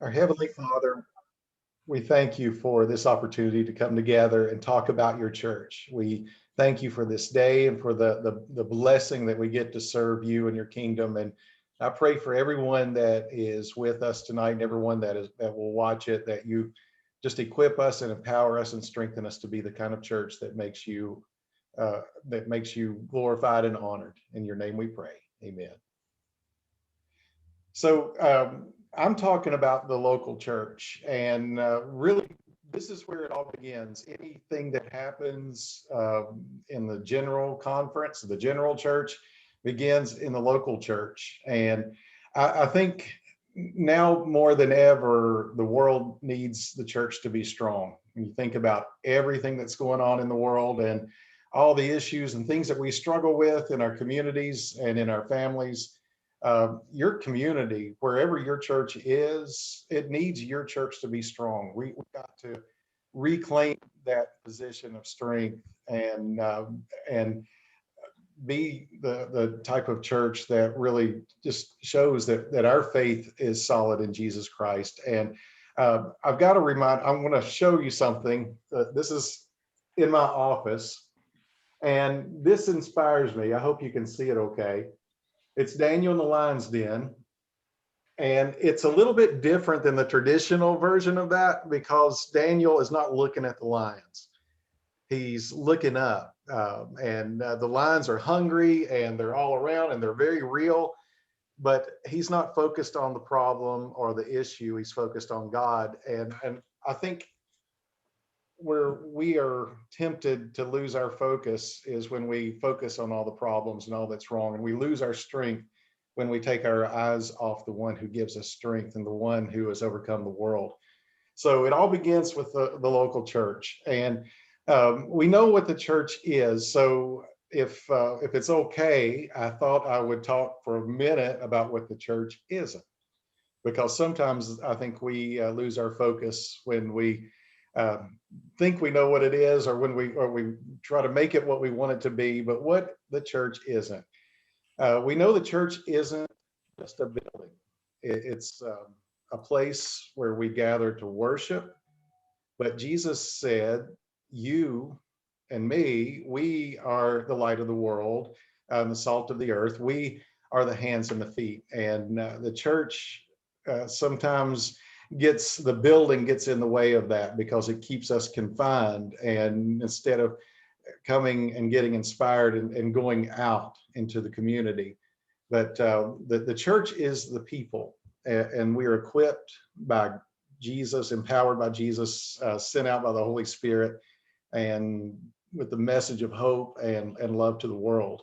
Our Heavenly Father, we thank you for this opportunity to come together and talk about your church. We thank you for this day and for the blessing that we get to serve you and your kingdom. And I pray for everyone that is with us tonight and everyone that will watch it, that you just equip us and empower us and strengthen us to be the kind of church that makes you glorified and honored. In your name we pray. Amen. So I'm talking about the local church, and really, this is where it all begins. Anything that happens in the general conference, the general church, begins in the local church. And I think now more than ever, the world needs the church to be strong. When you think about everything that's going on in the world and all the issues and things that we struggle with in our communities and in our families, your community, wherever your church is, it needs your church to be strong. We've got to reclaim that position of strength and be the type of church that really just shows that our faith is solid in Jesus Christ. And I've got to I'm going to show you something. This is in my office, and this inspires me. I hope you can see it okay. It's Daniel in the lion's den, and it's a little bit different than the traditional version of that because Daniel is not looking at the lions. He's looking up, and the lions are hungry and they're all around and they're very real, but he's not focused on the problem or the issue. He's focused on God. And I think where we are tempted to lose our focus is when we focus on all the problems and all that's wrong, and we lose our strength when we take our eyes off the one who gives us strength and the one who has overcome the world. So it all begins with the local church, and we know what the church is. So if it's okay, I thought I would talk for a minute about what the church isn't, because sometimes I think we lose our focus when we think we know what it is, or when we try to make it what we want it to be. But what the church isn't, we know the church isn't just a building. It's a place where we gather to worship. But Jesus said, you and me, we are the light of the world, the salt of the earth. We are the hands and the feet. And the church sometimes the building gets in the way of that because it keeps us confined. And instead of coming and getting inspired and going out into the community, but the church is the people, and we are equipped by Jesus, empowered by Jesus, sent out by the Holy Spirit, and with the message of hope and love to the world.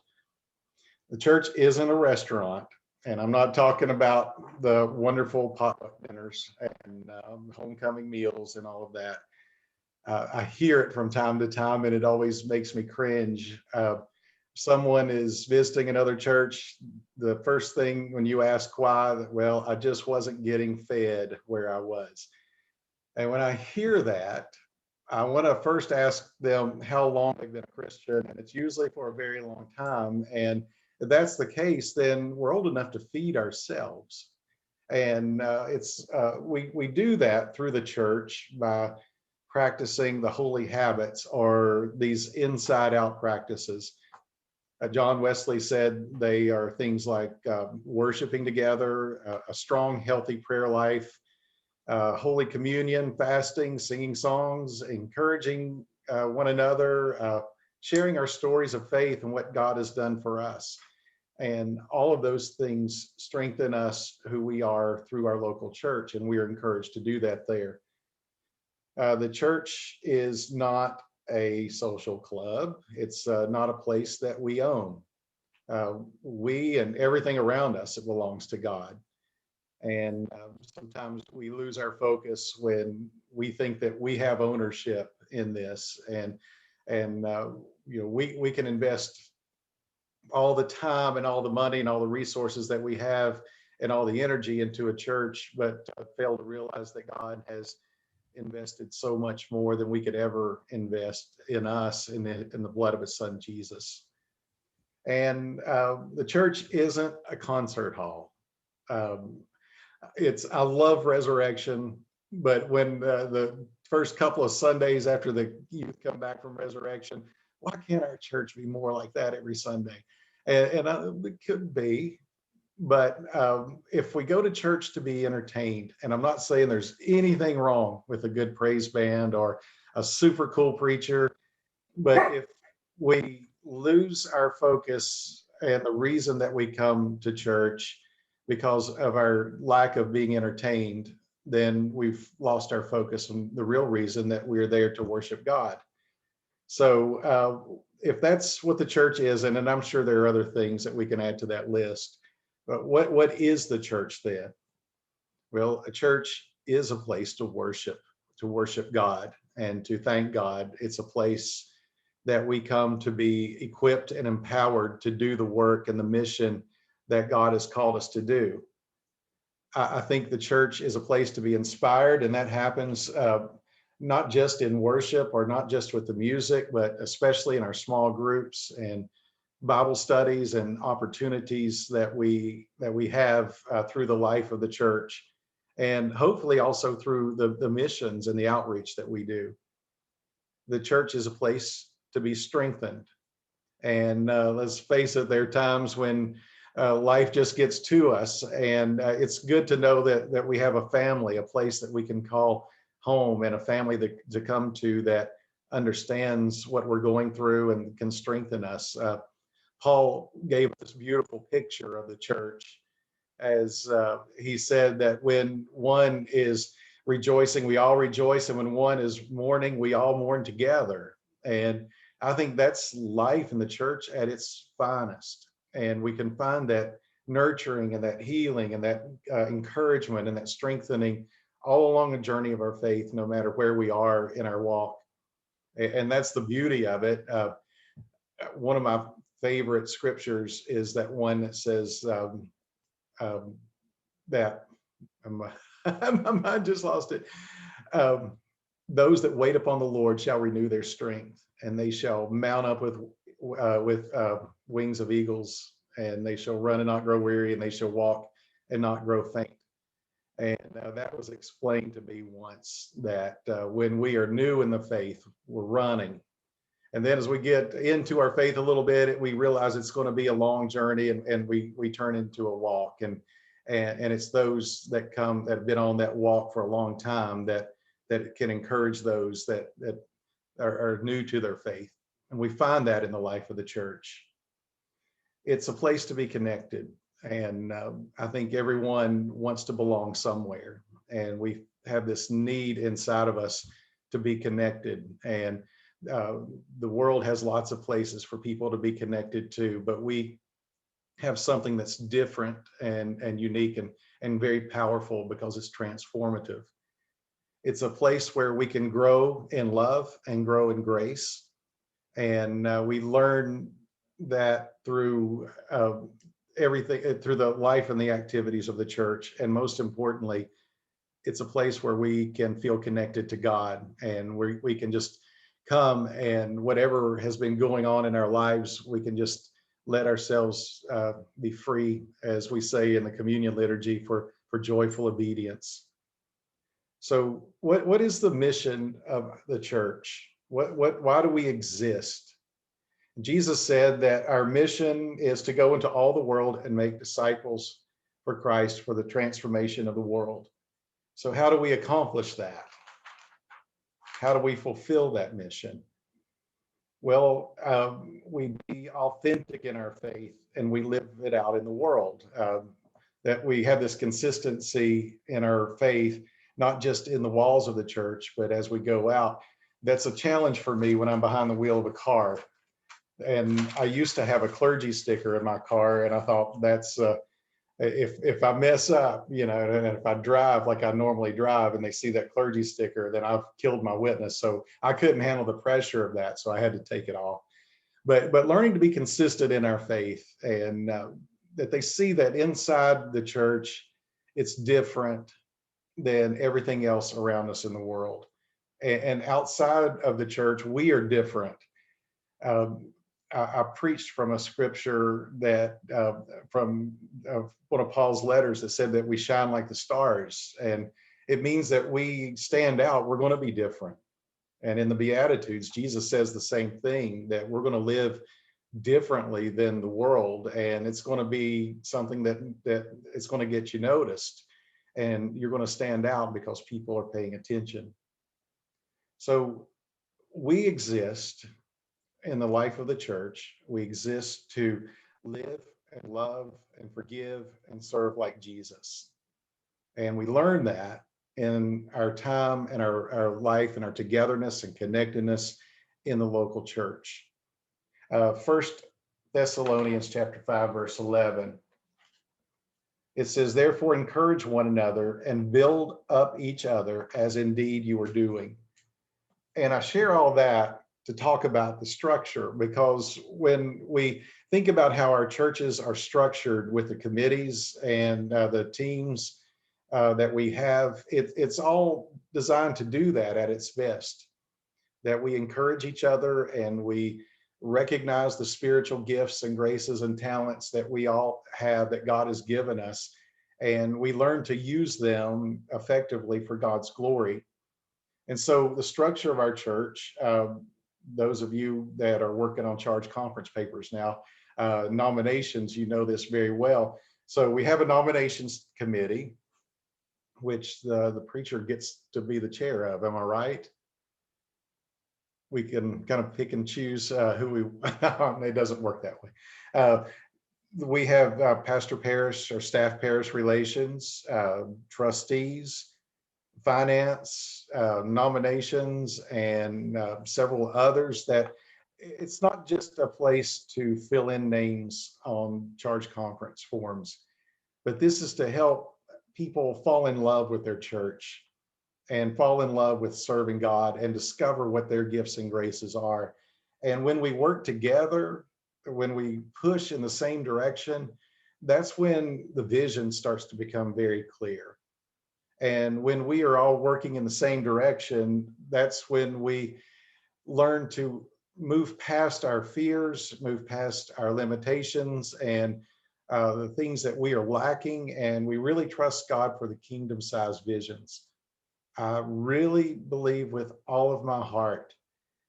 The church isn't a restaurant. And I'm not talking about the wonderful potluck dinners and homecoming meals and all of that. I hear it from time to time, and it always makes me cringe. Someone is visiting another church. The first thing when you ask why, well, I just wasn't getting fed where I was. And when I hear that, I want to first ask them how long they've been a Christian, and it's usually for a very long time. And if that's the case, then we're old enough to feed ourselves. And we do that through the church by practicing the holy habits, or these inside out practices. John Wesley said they are things like worshiping together, a strong, healthy prayer life, Holy Communion, fasting, singing songs, encouraging one another, sharing our stories of faith and what God has done for us. And all of those things strengthen us, who we are, through our local church, and we are encouraged to do that there. The church is not a social club. It's not a place that we own. We and everything around us, it belongs to God. And sometimes we lose our focus when we think that we have ownership in this, and we can invest all the time and all the money and all the resources that we have and all the energy into a church, but fail to realize that God has invested so much more than we could ever invest in us, in the blood of his son Jesus. And the church isn't a concert hall. I love resurrection, but when the first couple of Sundays after the youth come back from resurrection, why can't our church be more like that every Sunday? It could be, but if we go to church to be entertained, and I'm not saying there's anything wrong with a good praise band or a super cool preacher, but if we lose our focus and the reason that we come to church because of our lack of being entertained, then we've lost our focus on the real reason that we're there to worship God. So if that's what the church is, and I'm sure there are other things that we can add to that list, but what is the church then? Well, a church is a place to worship God and to thank God. It's a place that we come to be equipped and empowered to do the work and the mission that God has called us to do. I think the church is a place to be inspired, and that happens not just in worship or not just with the music, but especially in our small groups and Bible studies and opportunities that we have through the life of the church, and hopefully also through the missions and the outreach that we do. The church is a place to be strengthened. And let's face it, there are times when life just gets to us, and it's good to know that we have a family, a place that we can call home, and a family to come to that understands what we're going through and can strengthen us. Paul gave this beautiful picture of the church as he said that when one is rejoicing, we all rejoice, and when one is mourning, we all mourn together. And I think that's life in the church at its finest. And we can find that nurturing and that healing and that encouragement and that strengthening all along the journey of our faith, no matter where we are in our walk. And that's the beauty of it. One of my favorite scriptures is that one that says that my mind just lost it. Those that wait upon the Lord shall renew their strength, and they shall mount up with wings of eagles, and they shall run and not grow weary, and they shall walk and not grow faint. And that was explained to me once, that when we are new in the faith, we're running. And then as we get into our faith a little bit, we realize it's going to be a long journey, and we turn into a walk. And it's those that have been on that walk for a long time that can encourage those that are new to their faith. And we find that in the life of the church. It's a place to be connected. And I think everyone wants to belong somewhere. And we have this need inside of us to be connected. And the world has lots of places for people to be connected to, but we have something that's different and unique and very powerful because it's transformative. It's a place where we can grow in love and grow in grace. And we learn that through everything, through the life and the activities of the church. And most importantly, it's a place where we can feel connected to God, and we can just come, and whatever has been going on in our lives, we can just let ourselves be free, as we say in the communion liturgy, for joyful obedience. So what is the mission of the church? Why do we exist? Jesus said that our mission is to go into all the world and make disciples for Christ, for the transformation of the world. So how do we accomplish that? How do we fulfill that mission? Well, we be authentic in our faith, and we live it out in the world. That we have this consistency in our faith, not just in the walls of the church, but as we go out. That's a challenge for me when I'm behind the wheel of a car. And I used to have a clergy sticker in my car, and I thought that's if I mess up, and if I drive like I normally drive and they see that clergy sticker, then I've killed my witness. So I couldn't handle the pressure of that, so I had to take it off. But learning to be consistent in our faith, and that they see that inside the church, it's different than everything else around us in the world. And outside of the church, we are different. I preached from a scripture that from one of Paul's letters that said that we shine like the stars. And it means that we stand out. We're going to be different. And in the Beatitudes, Jesus says the same thing, that we're going to live differently than the world. And it's going to be something that it's going to get you noticed. And you're going to stand out because people are paying attention. So we exist in the life of the church. We exist to live and love and forgive and serve like Jesus. And we learn that in our time and our life and our togetherness and connectedness in the local church. First Thessalonians chapter 5, verse 11. It says, therefore, encourage one another and build up each other as indeed you are doing. And I share all that to talk about the structure, because when we think about how our churches are structured with the committees and the teams that we have, it's all designed to do that at its best, that we encourage each other and we recognize the spiritual gifts and graces and talents that we all have, that God has given us, and we learn to use them effectively for God's glory. And so the structure of our church, those of you that are working on charge conference papers now, nominations, you know this very well. So we have a nominations committee, which the preacher gets to be the chair of. Am I right? We can kind of pick and choose who we, it doesn't work that way. We have pastor parish or staff parish relations, trustees, finance, nominations, and several others. That it's not just a place to fill in names on charge conference forms, but this is to help people fall in love with their church and fall in love with serving God and discover what their gifts and graces are. And when we work together, when we push in the same direction, that's when the vision starts to become very clear. And when we are all working in the same direction, that's when we learn to move past our fears, move past our limitations and the things that we are lacking. And we really trust God for the kingdom-sized visions. I really believe with all of my heart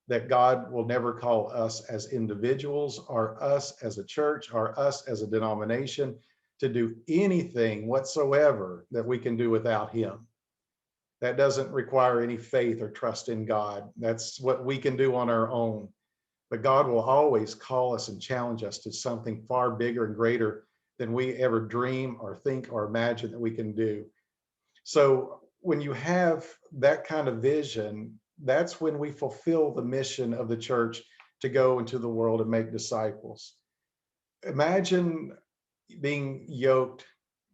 that God will never call us as individuals or us as a church or us as a denomination to do anything whatsoever that we can do without him. That doesn't require any faith or trust in God. That's what we can do on our own. But God will always call us and challenge us to something far bigger and greater than we ever dream or think or imagine that we can do. So when you have that kind of vision, that's when we fulfill the mission of the church to go into the world and make disciples. Imagine being yoked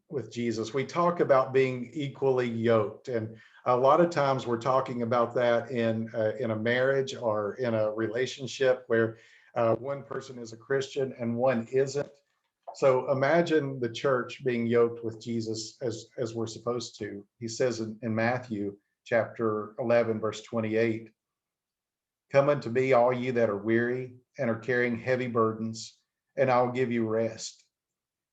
with Jesus. We talk about being equally yoked, and a lot of times we're talking about that in a marriage or in a relationship where one person is a Christian and one isn't. So imagine the church being yoked with Jesus as we're supposed to. He says in Matthew chapter 11, verse 28, come unto me, all ye that are weary and are carrying heavy burdens, and I will give you rest.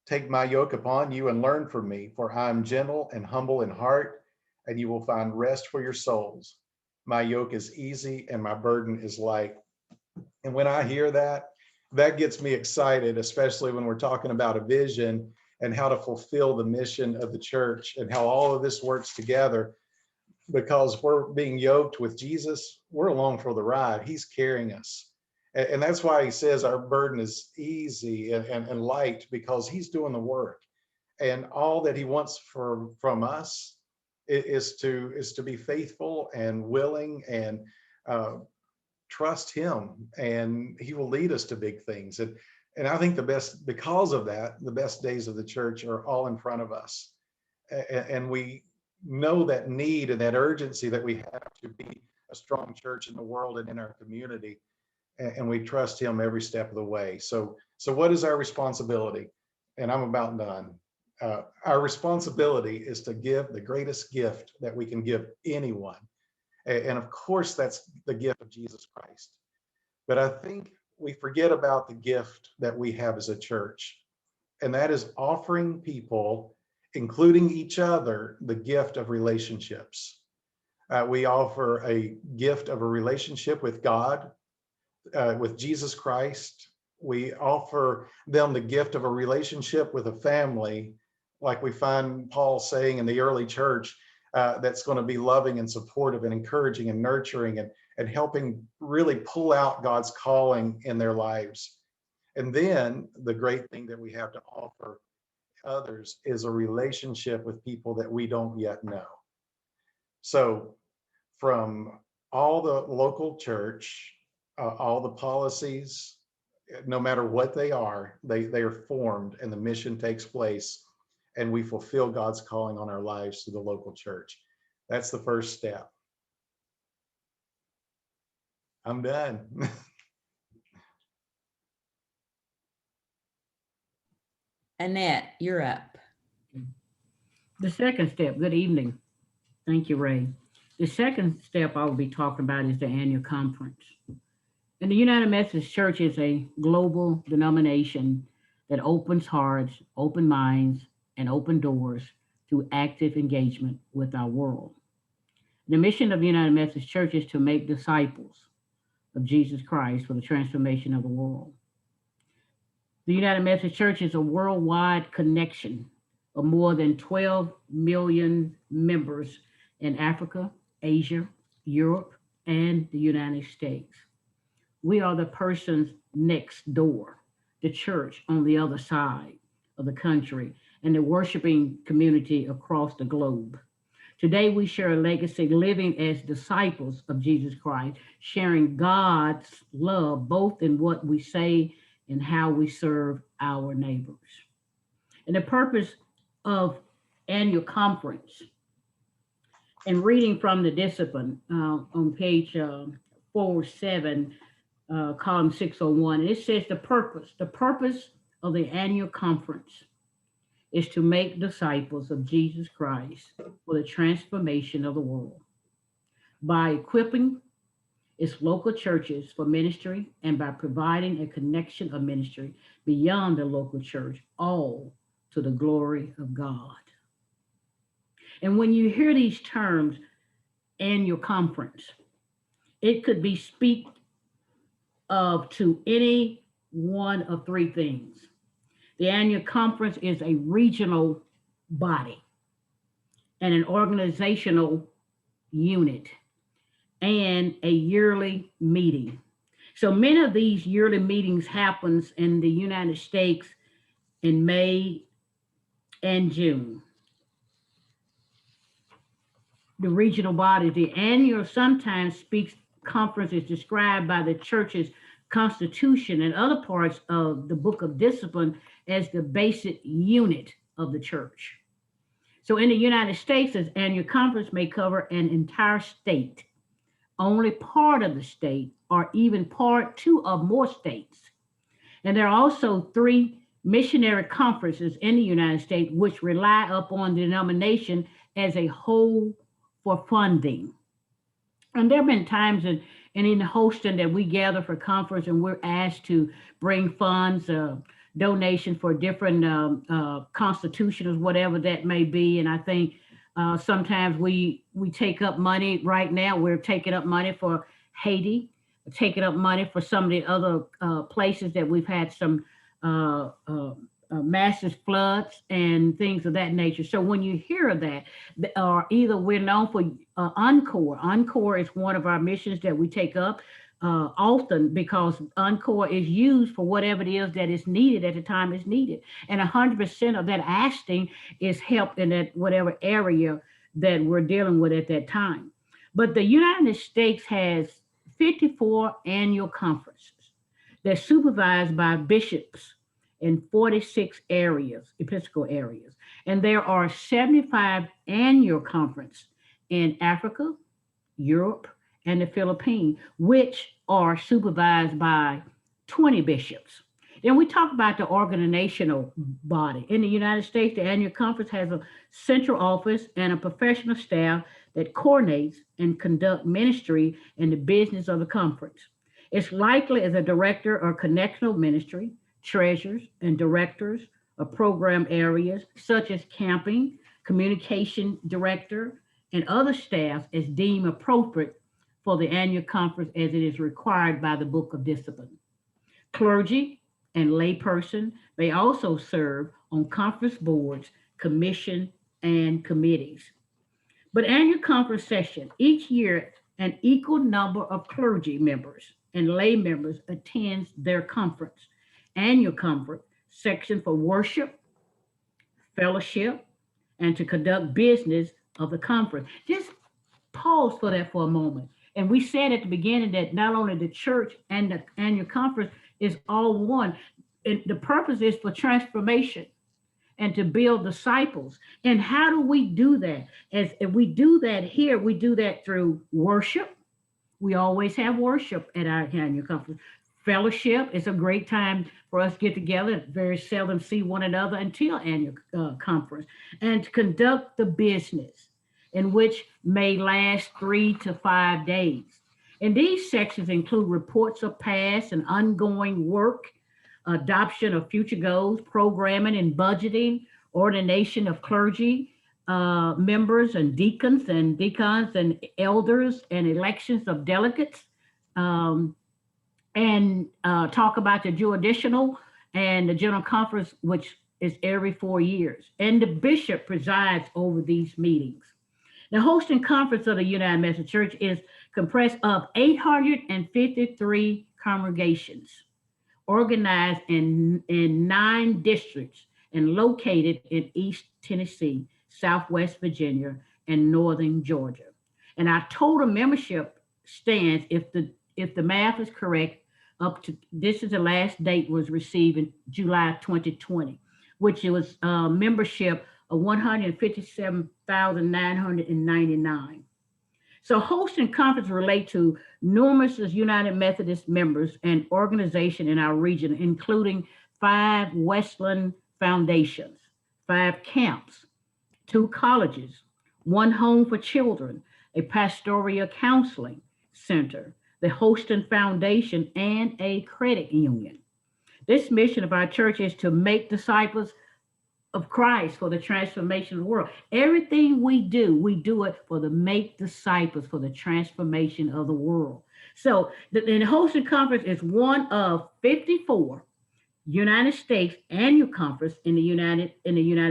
Take my yoke upon you and learn from me, for I am gentle and humble in heart, and you will find rest for your souls. My yoke is easy and my burden is light. And when I hear that, that gets me excited, especially when we're talking about a vision and how to fulfill the mission of the church and how all of this works together. Because we're being yoked with Jesus, we're along for the ride. He's carrying us. And that's why he says our burden is easy and light, because he's doing the work. And all that he wants from us is to be faithful and willing and trust him, and he will lead us to big things. And I think because of that, the best days of the church are all in front of us. And we know that need and that urgency that we have to be a strong church in the world and in our community. And we trust him every step of the way. So what is our responsibility? And I'm about done. Our responsibility is to give the greatest gift that we can give anyone. And of course, that's the gift of Jesus Christ. But I think we forget about the gift that we have as a church, and that is offering people, including each other, the gift of relationships. We offer a gift of a relationship with God, with Jesus Christ. We offer them the gift of a relationship with a family, like we find Paul saying in the early church, that's going to be loving and supportive and encouraging and nurturing and helping really pull out God's calling in their lives. And then the great thing that we have to offer others is a relationship with people that we don't yet know. So from all the local church, all the policies, no matter what they are formed, and the mission takes place, and we fulfill God's calling on our lives through the local church. That's the first step. I'm done. Annette, you're up. The second step, good evening. Thank you, Ray. The second step I will be talking about is the annual conference. And the United Methodist Church is a global denomination that opens hearts, open minds, and open doors through active engagement with our world. The mission of the United Methodist Church is to make disciples of Jesus Christ for the transformation of the world. The United Methodist Church is a worldwide connection of more than 12 million members in Africa, Asia, Europe, and the United States. We are the persons next door, the church on the other side of the country, and the worshiping community across the globe. Today, we share a legacy living as disciples of Jesus Christ, sharing God's love both in what we say and how we serve our neighbors. And the purpose of annual conference, and reading from the discipline on page 407, column 601, and it says the purpose of the annual conference is to make disciples of Jesus Christ for the transformation of the world by equipping its local churches for ministry and by providing a connection of ministry beyond the local church, all to the glory of God. And when you hear these terms, annual conference, it could be speak of to any one of three things. The annual conference is a regional body and an organizational unit and a yearly meeting. So many of these yearly meetings happens in the United States in May and June. The regional body, the annual sometimes speaks conference is described by the church's constitution and other parts of the book of discipline as the basic unit of the church. So in the United States, this annual conference may cover an entire state, only part of the state, or even part two of more states. And there are also 3 missionary conferences in the United States which rely upon the denomination as a whole for funding. And there have been times in hosting that we gather for conference and we're asked to bring funds, donation for different constitutions, whatever that may be. And I think sometimes we take up money. Right now, we're taking up money for Haiti, taking up money for some of the other places that we've had some massive floods and things of that nature. So when you hear of that, or either we're known for Encore. Encore is one of our missions that we take up often because Encore is used for whatever it is that is needed at the time it's needed. And 100% of that asking is helped in that whatever area that we're dealing with at that time. But the United States has 54 annual conferences. They're supervised by bishops in 46 areas, episcopal areas. And there are 75 annual conferences in Africa, Europe, and the Philippines, which are supervised by 20 bishops. Then we talk about the organizational body. In the United States, the annual conference has a central office and a professional staff that coordinates and conduct ministry and the business of the conference. It's likely as a director or connectional ministry, treasurers and directors of program areas such as camping, communication director, and other staff as deemed appropriate for the annual conference as it is required by the Book of Discipline. Clergy and layperson may also serve on conference boards, commission, and committees. But annual conference session, each year, an equal number of clergy members and lay members attends their conference. Annual conference section for worship, fellowship, and to conduct business of the conference. Just pause for that for a moment. And we said at the beginning that not only the church and the annual conference is all one, and the purpose is for transformation and to build disciples. And how do we do that? As if we do that here, we do that through worship. We always have worship at our annual conference. Fellowship is a great time for us to get together. Very seldom see one another until annual conference. And to conduct the business, in which may last 3 to 5 days. And these sections include reports of past and ongoing work, adoption of future goals, programming and budgeting, ordination of clergy members and deacons and elders, and elections of delegates, and talk about the jurisdictional and the general conference, which is every 4 years. And the bishop presides over these meetings. The hosting conference of the United Methodist Church is comprised of 853 congregations organized in 9 districts and located in East Tennessee, Southwest Virginia, and Northern Georgia. And our total membership stands, if the math is correct, up to, this is the last date was received in July 2020, which was membership of 157,999. So hosting conferences relate to numerous United Methodist members and organizations in our region, including 5 Westland foundations, 5 camps, 2 colleges, 1 home for children, a pastoral counseling center, the Hosting Foundation, and a credit union. This mission of our church is to make disciples of Christ for the transformation of the world. Everything we do it for the make disciples for the transformation of the world. So the hosting conference is one of 54 United States annual conference in the United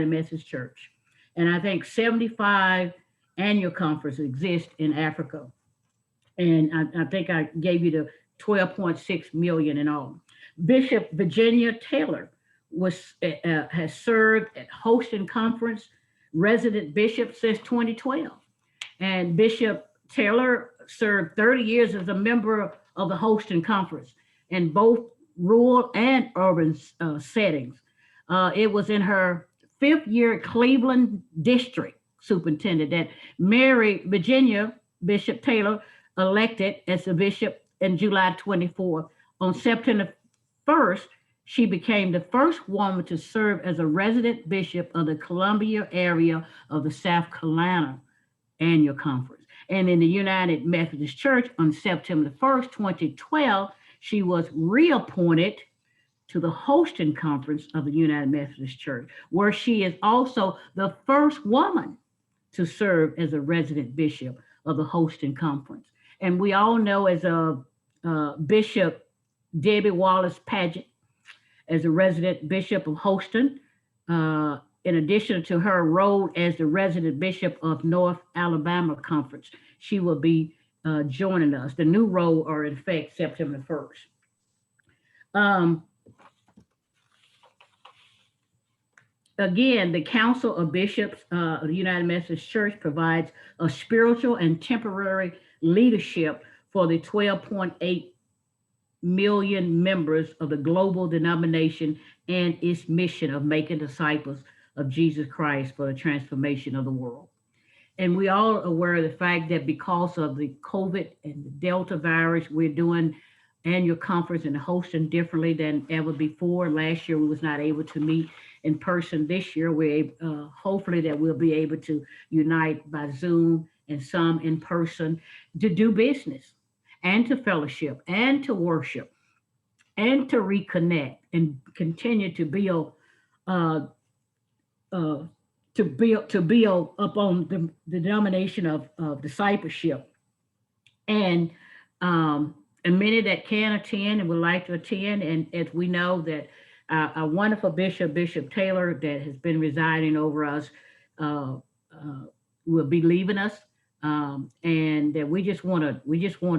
Methodist Church. And I think 75 annual conferences exist in Africa. And I think I gave you the 12.6 million in all. Bishop Virginia Taylor has served at hosting conference resident bishop since 2012. And Bishop Taylor served 30 years as a member of the hosting conference in both rural and urban settings. It was in her 5th year at Cleveland District Superintendent that Mary Virginia Bishop Taylor elected as the bishop in July 24. On September 1st, she became the first woman to serve as a resident bishop of the Columbia area of the South Carolina annual conference. And in the United Methodist Church on September 1st, 2012, she was reappointed to the hosting conference of the United Methodist Church, where she is also the first woman to serve as a resident bishop of the hosting conference. And we all know as a Bishop Debbie Wallace Paget as a resident bishop of Houston, in addition to her role as the resident bishop of North Alabama Conference. She will be joining us. The new role are in effect September 1st. Again, the Council of Bishops of the United Methodist Church provides a spiritual and temporary leadership for the 12.8 million members of the global denomination and its mission of making disciples of Jesus Christ for the transformation of the world. And we all are aware of the fact that because of the COVID and the Delta virus, we're doing annual conference and hosting differently than ever before. Last year, we was not able to meet in person. This year, we're hopefully that we'll be able to unite by Zoom and some in person to do business. and to fellowship and to worship and to reconnect and continue to build uh, to build upon the denomination of discipleship. And and many that can attend and would like to attend. And as we know that our wonderful Bishop Taylor, that has been residing over us, uh, will be leaving us. And that we just want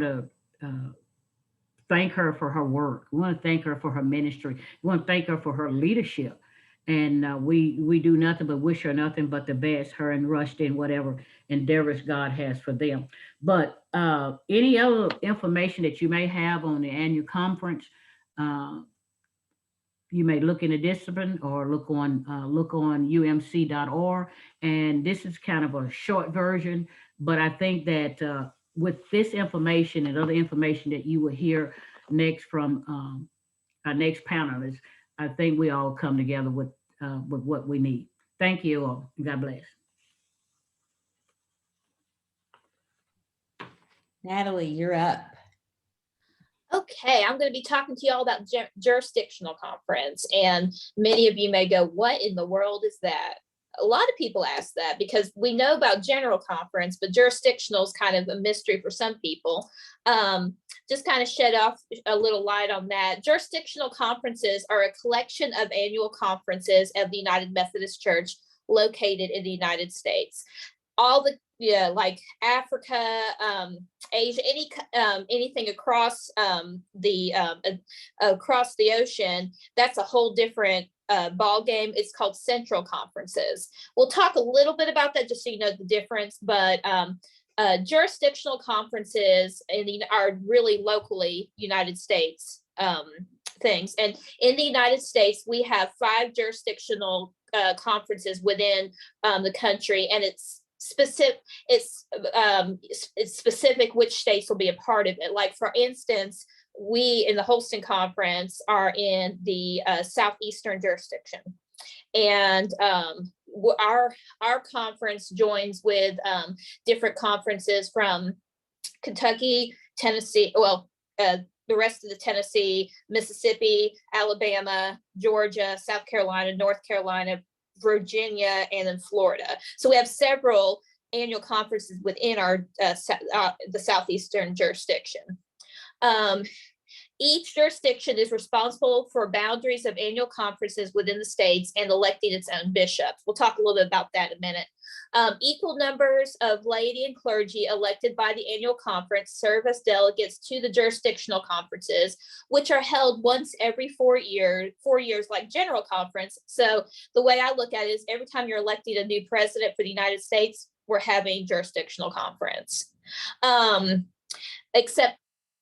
to thank her for her work. We want to thank her for her ministry. We want to thank her for her leadership. And we do nothing but wish her nothing but the best, her and Rusty and whatever endeavors God has for them. But any other information that you may have on the annual conference, uh, you may look in the discipline or look on umc.org. And this is kind of a short version, but I think that with this information and other information that you will hear next from our next panelists, I think we all come together with what we need. Thank you all. God bless. Natalie, you're up. Okay, I'm going to be talking to you all about jurisdictional conference. And many of you may go, what in the world is that? A lot of people ask that because we know about general conference, but jurisdictional is kind of a mystery for some people. Just kind of shed off a little light on that. Jurisdictional conferences are a collection of annual conferences of the United Methodist Church located in the United States. All the like Africa, Asia, anything across across the ocean, that's a whole different ball game. It's called central conferences. We'll talk a little bit about that just so you know the difference, but jurisdictional conferences are really locally United States things. And in the United States, we have 5 jurisdictional conferences within the country, and it's specific which states will be a part of it. Like for instance, we in the Holston Conference are in the southeastern jurisdiction, and our conference joins with different conferences from Kentucky, Tennessee, the rest of the Tennessee, Mississippi, Alabama, Georgia, South Carolina, North Carolina, Virginia, and then Florida. So we have several annual conferences within our the southeastern jurisdiction. Each jurisdiction is responsible for boundaries of annual conferences within the states and electing its own bishops. We'll talk a little bit about that in a minute. Equal numbers of laity and clergy elected by the annual conference serve as delegates to the jurisdictional conferences, which are held once every 4 years like general conference. So the way I look at it is every time you're electing a new president for the United States, we're having jurisdictional conference. Except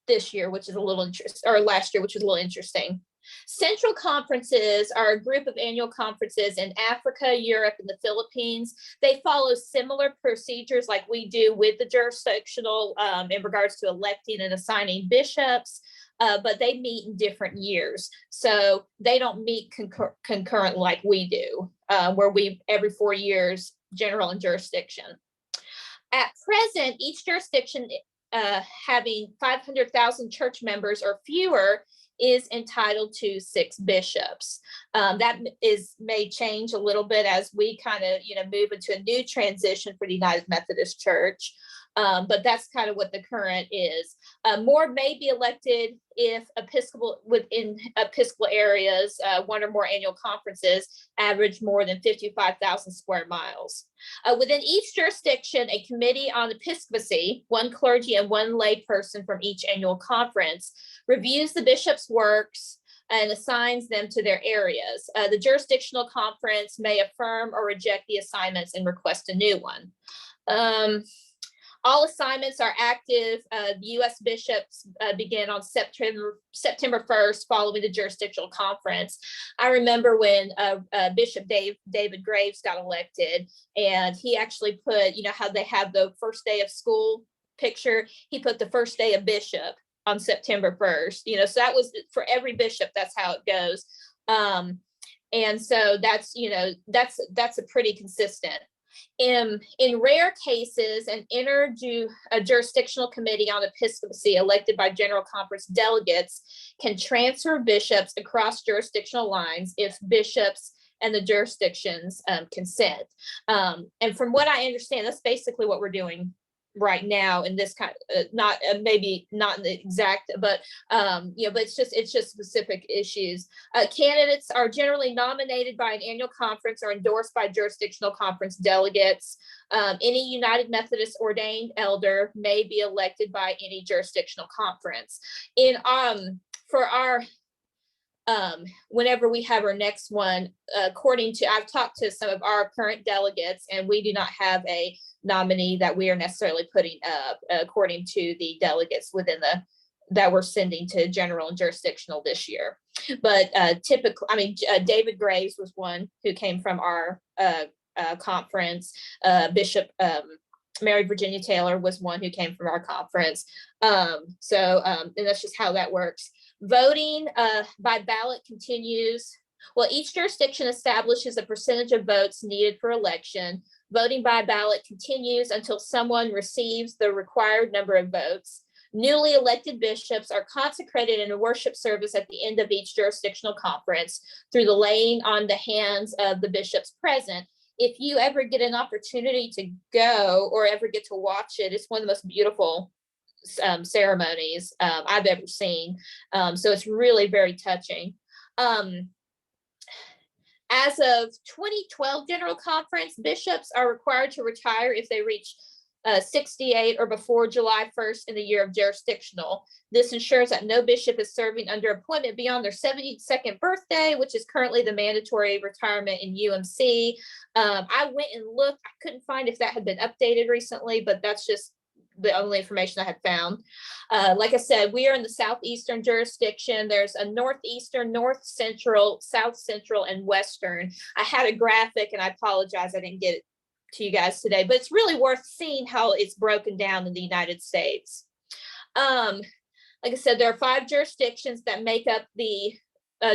this year, which is a little interesting, or last year, which was a little interesting. Central conferences are a group of annual conferences in Africa, Europe, and the Philippines. They follow similar procedures like we do with the jurisdictional in regards to electing and assigning bishops, but they meet in different years. So they don't meet concurrent like we do, where we every 4 years, general and jurisdiction. At present, each jurisdiction having 500,000 church members or fewer is entitled to 6 bishops. That may change a little bit as we kind of move into a new transition for the United Methodist Church. But that's kind of what the current is. More may be elected if within Episcopal areas, 1 or more annual conferences average more than 55,000 square miles. Within each jurisdiction, a committee on episcopacy, 1 clergy and 1 lay person from each annual conference, reviews the bishop's works and assigns them to their areas. The jurisdictional conference may affirm or reject the assignments and request a new one. All assignments are active. The U.S. bishops begin on September 1st following the jurisdictional conference. I remember when Bishop David Graves got elected, and he actually put, how they have the first day of school picture, he put the first day of bishop on September 1st, so that was for every bishop, that's how it goes. And so that's a pretty consistent. In rare cases, an jurisdictional committee on episcopacy elected by General Conference delegates can transfer bishops across jurisdictional lines if bishops and the jurisdictions consent. And from what I understand, that's basically what we're doing right now in this kind of, not maybe not in the exact, but but it's just specific issues. Candidates are generally nominated by an annual conference or endorsed by jurisdictional conference delegates. Any United Methodist ordained elder may be elected by any jurisdictional conference. Whenever we have our next one, I've talked to some of our current delegates, and we do not have a nominee that we are necessarily putting up according to the delegates that we're sending to general and jurisdictional this year. But typically, David Graves was one who came from our conference. Bishop Mary Virginia Taylor was one who came from our conference. And that's just how that works. Voting by ballot continues. Well, each jurisdiction establishes a percentage of votes needed for election. Voting by ballot continues until someone receives the required number of votes. Newly elected bishops are consecrated in a worship service at the end of each jurisdictional conference through the laying on the hands of the bishops present. If you ever get an opportunity to go or ever get to watch it, it's one of the most beautiful ceremonies I've ever seen. So it's really very touching. As of 2012 General Conference, bishops are required to retire if they reach 68 or before July 1st in the year of jurisdictional. This ensures that no bishop is serving under appointment beyond their 72nd birthday, which is currently the mandatory retirement in UMC. I went and looked. I couldn't find if that had been updated recently, but that's just the only information I had found. Like I said, we are in the southeastern jurisdiction. There's a northeastern, north central, south central, and western. I had a graphic, and I apologize I didn't get it to you guys today, but it's really worth seeing how it's broken down in the United States. Like I said, there are 5 jurisdictions that make up the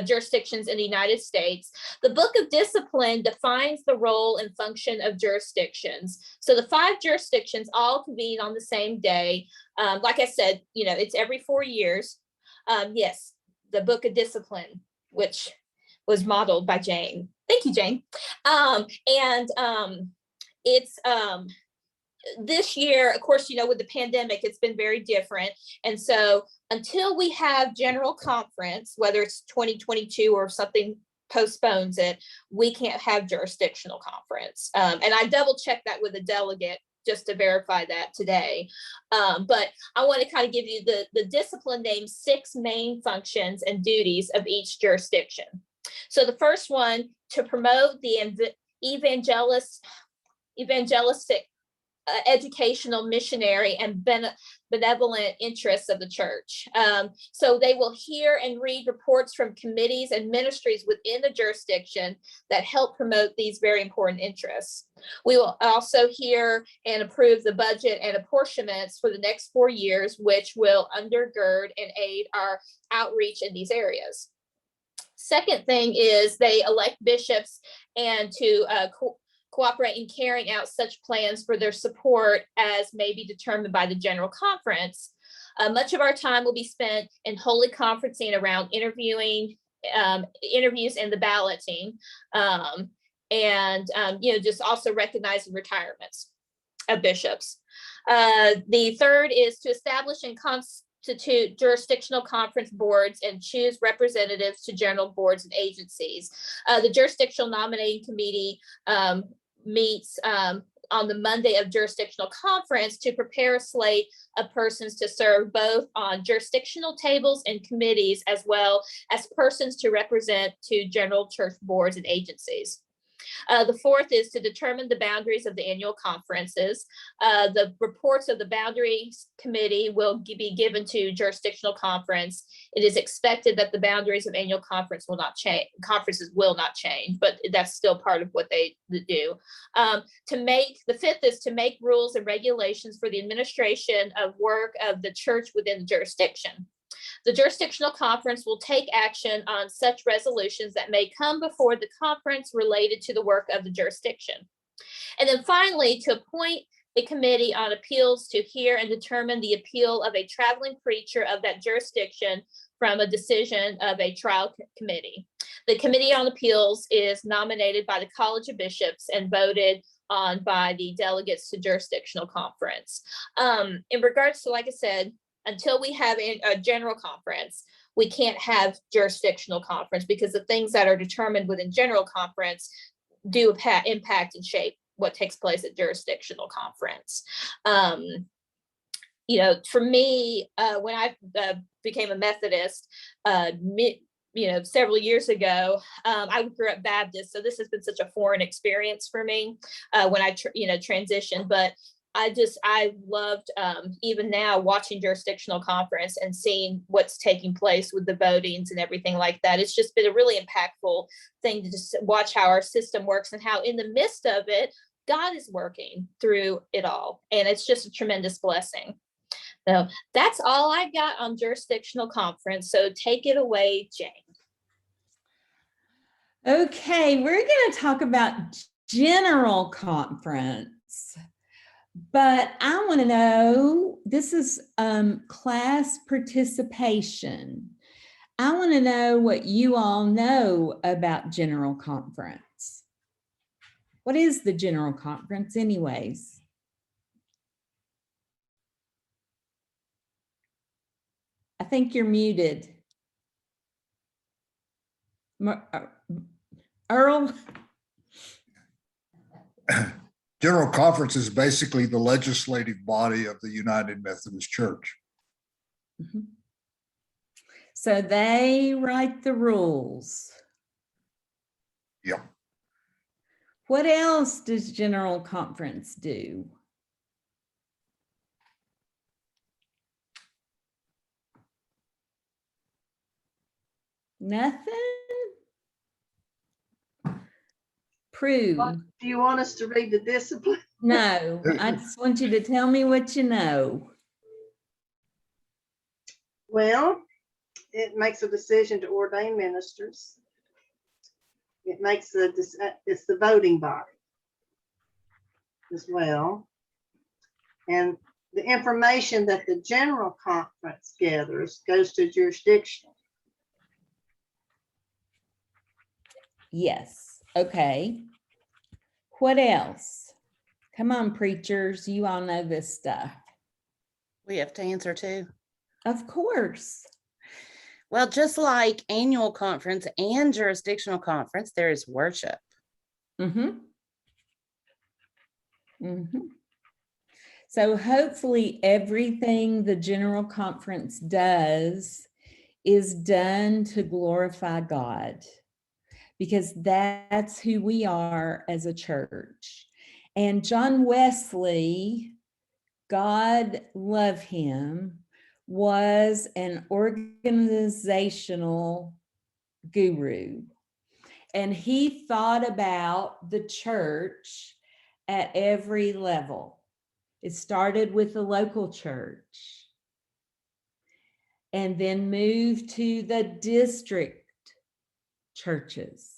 jurisdictions in the United States. The Book of Discipline defines the role and function of jurisdictions. So the 5 jurisdictions all convene on the same day. Like I said, it's every 4 years. Yes, the Book of Discipline, which was modeled by Jane. Thank you, Jane. It's this year, of course, with the pandemic, it's been very different. And so until we have General Conference, whether it's 2022 or something postpones it, we can't have Jurisdictional Conference. And I double checked that with a delegate just to verify that today. But I want to kind of give you the discipline names 6 main functions and duties of each jurisdiction. So the first one, to promote the evangelistic, educational, missionary, and benevolent interests of the church. So they will hear and read reports from committees and ministries within the jurisdiction that help promote these very important interests. We will also hear and approve the budget and apportionments for the next 4 years, which will undergird and aid our outreach in these areas. Second thing is they elect bishops and to cooperate in carrying out such plans for their support as may be determined by the General Conference. Much of our time will be spent in holy conferencing around interviews and the balloting, just also recognizing retirements of bishops. The third is to establish and constitute jurisdictional conference boards and choose representatives to general boards and agencies. The jurisdictional nominating committee meets on the Monday of jurisdictional conference to prepare a slate of persons to serve both on jurisdictional tables and committees, as well as persons to represent to general church boards and agencies. The fourth is to determine the boundaries of the annual conferences. The reports of the boundaries committee will be given to jurisdictional conference. It is expected that the boundaries of annual conference will not change. Conferences will not change, but that's still part of what they do. The fifth is to make rules and regulations for the administration of work of the church within the jurisdiction. The jurisdictional conference will take action on such resolutions that may come before the conference related to the work of the jurisdiction. And then finally, to appoint a committee on appeals to hear and determine the appeal of a traveling preacher of that jurisdiction from a decision of a trial committee. The Committee on Appeals is nominated by the College of Bishops and voted on by the delegates to Jurisdictional Conference. In regards to, like I said, until we have a general conference, we can't have jurisdictional conference because the things that are determined within general conference do impact and shape what takes place at jurisdictional conference. You know, for me, when I became a Methodist, several years ago, I grew up Baptist, so this has been such a foreign experience for me when I transitioned. But I loved even now watching jurisdictional conference and seeing what's taking place with the votings and everything like that. It's just been a really impactful thing to just watch how our system works and how in the midst of it, God is working through it all. And it's just a tremendous blessing. So that's all I got on jurisdictional conference. So take it away, Jane. Okay, we're going to talk about general conference, but I want to know, this is class participation. I want to know what you all know about general conference. What is the general conference anyways? I think you're muted. Earl? General Conference is basically the legislative body of the United Methodist Church. Mm-hmm. So they write the rules. Yep. What else does General Conference do? Nothing? Prue. Do you want us to read the discipline? No, I just want you to tell me what you know. Well, it makes a decision to ordain ministers. It makes it's the voting body as well. And the information that the general conference gathers goes to jurisdiction. Yes, okay. What else? Come on, preachers, you all know this stuff. We have to answer too. Of course. Well, just like annual conference and jurisdictional conference, there is worship. Mm-hmm. Mm-hmm. So hopefully everything the general conference does is done to glorify God, because that's who we are as a church. And John Wesley, God love him, was an organizational guru. And he thought about the church at every level. It started with the local church and then moved to the district churches,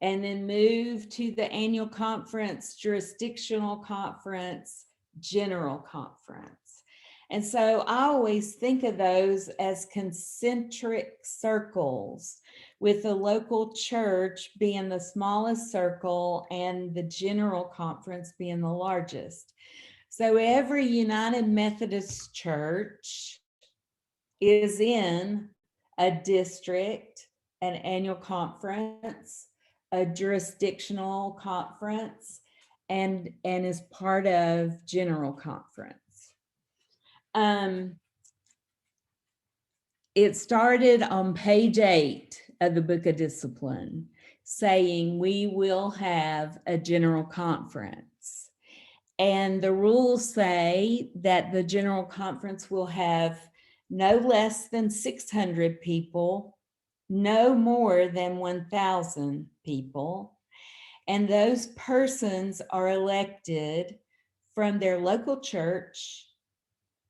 and then moved to the annual conference, jurisdictional conference, general conference. And so I always think of those as concentric circles, with the local church being the smallest circle and the general conference being the largest. So every United Methodist church is in a district, an annual conference, a jurisdictional conference, and is part of general conference. It started on page 8 of the Book of Discipline, saying we will have a general conference. And the rules say that the general conference will have no less than 600 people, no more than 1,000 people. And those persons are elected from their local church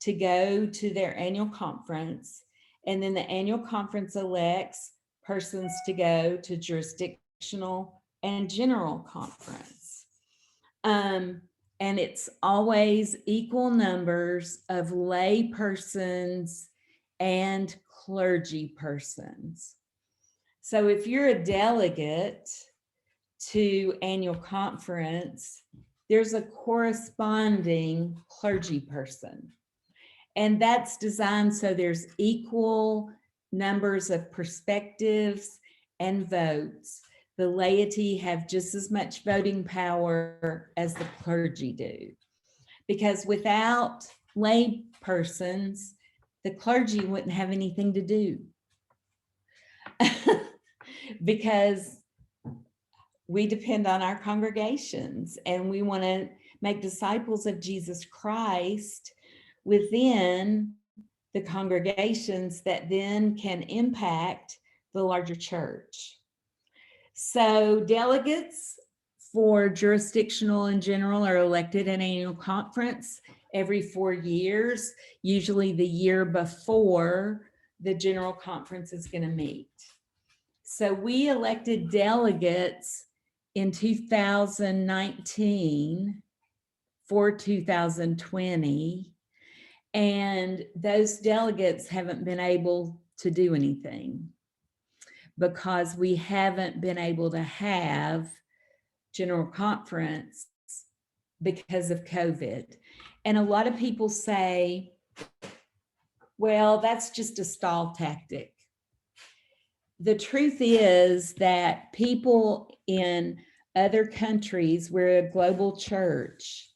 to go to their annual conference. And then the annual conference elects persons to go to jurisdictional and general conference. And it's always equal numbers of lay persons and clergy persons. So if you're a delegate to annual conference, there's a corresponding clergy person. And that's designed so there's equal numbers of perspectives and votes. The laity have just as much voting power as the clergy do. Because without lay persons, the clergy wouldn't have anything to do. Because we depend on our congregations and we want to make disciples of Jesus Christ within the congregations that then can impact the larger church. So delegates for jurisdictional in general are elected at annual conference every 4 years, usually the year before the general conference is going to meet. So we elected delegates in 2019 for 2020, and those delegates haven't been able to do anything because we haven't been able to have general conference because of COVID. And a lot of people say, well, that's just a stall tactic. The truth is that people in other countries, we're a global church,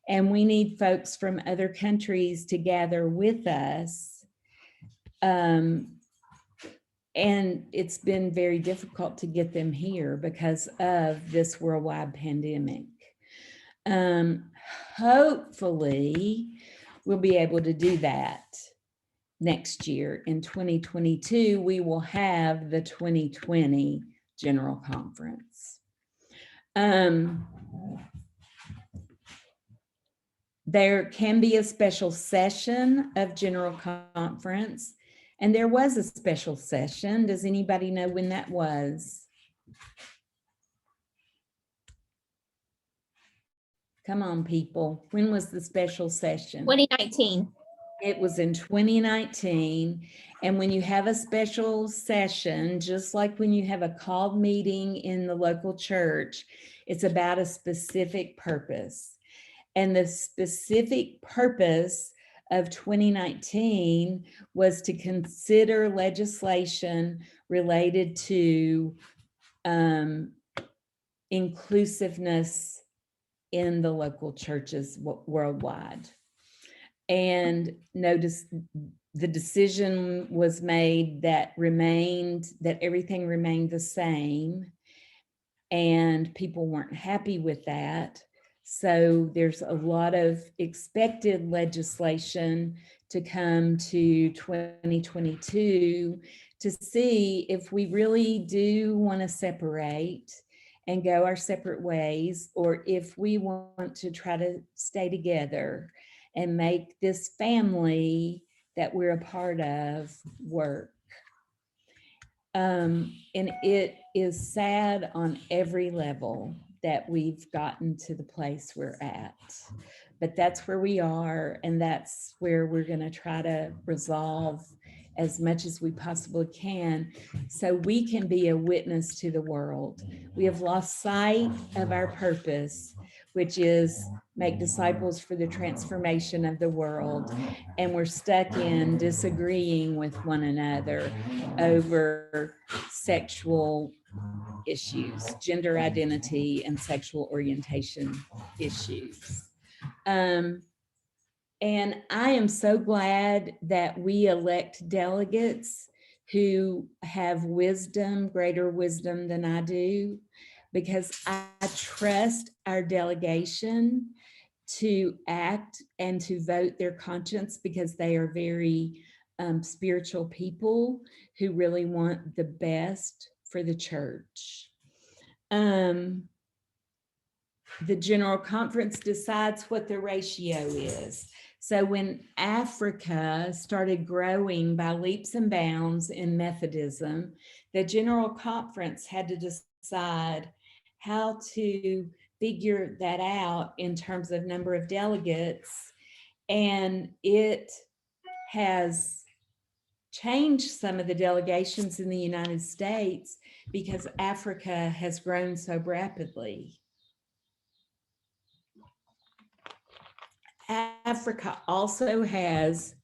and we need folks from other countries to gather with us. And it's been very difficult to get them here because of this worldwide pandemic. Hopefully, we'll be able to do that. Next year in 2022, we will have the 2020 General Conference. There can be a special session of General Conference, and there was a special session. Does anybody know when that was? Come on, people. When was the special session? 2019. It was in 2019. And when you have a special session, just like when you have a called meeting in the local church, it's about a specific purpose. And the specific purpose of 2019 was to consider legislation related to inclusiveness in the local churches worldwide. And notice the decision was made that everything remained the same, and people weren't happy with that. So there's a lot of expected legislation to come to 2022 to see if we really do want to separate and go our separate ways, or if we want to try to stay together and make this family that we're a part of work. And it is sad on every level that we've gotten to the place we're at, but that's where we are, and that's where we're going to try to resolve as much as we possibly can so we can be a witness to the world. We have lost sight of our purpose, which is make disciples for the transformation of the world. And we're stuck in disagreeing with one another over sexual issues, gender identity and sexual orientation issues. And I am so glad that we elect delegates who have wisdom, greater wisdom than I do, because I trust our delegation to act and to vote their conscience, because they are very spiritual people who really want the best for the church. The General Conference decides what the ratio is. So when Africa started growing by leaps and bounds in Methodism, the General Conference had to decide how to figure that out in terms of number of delegates, and it has changed some of the delegations in the United States because Africa has grown so rapidly. Africa also has,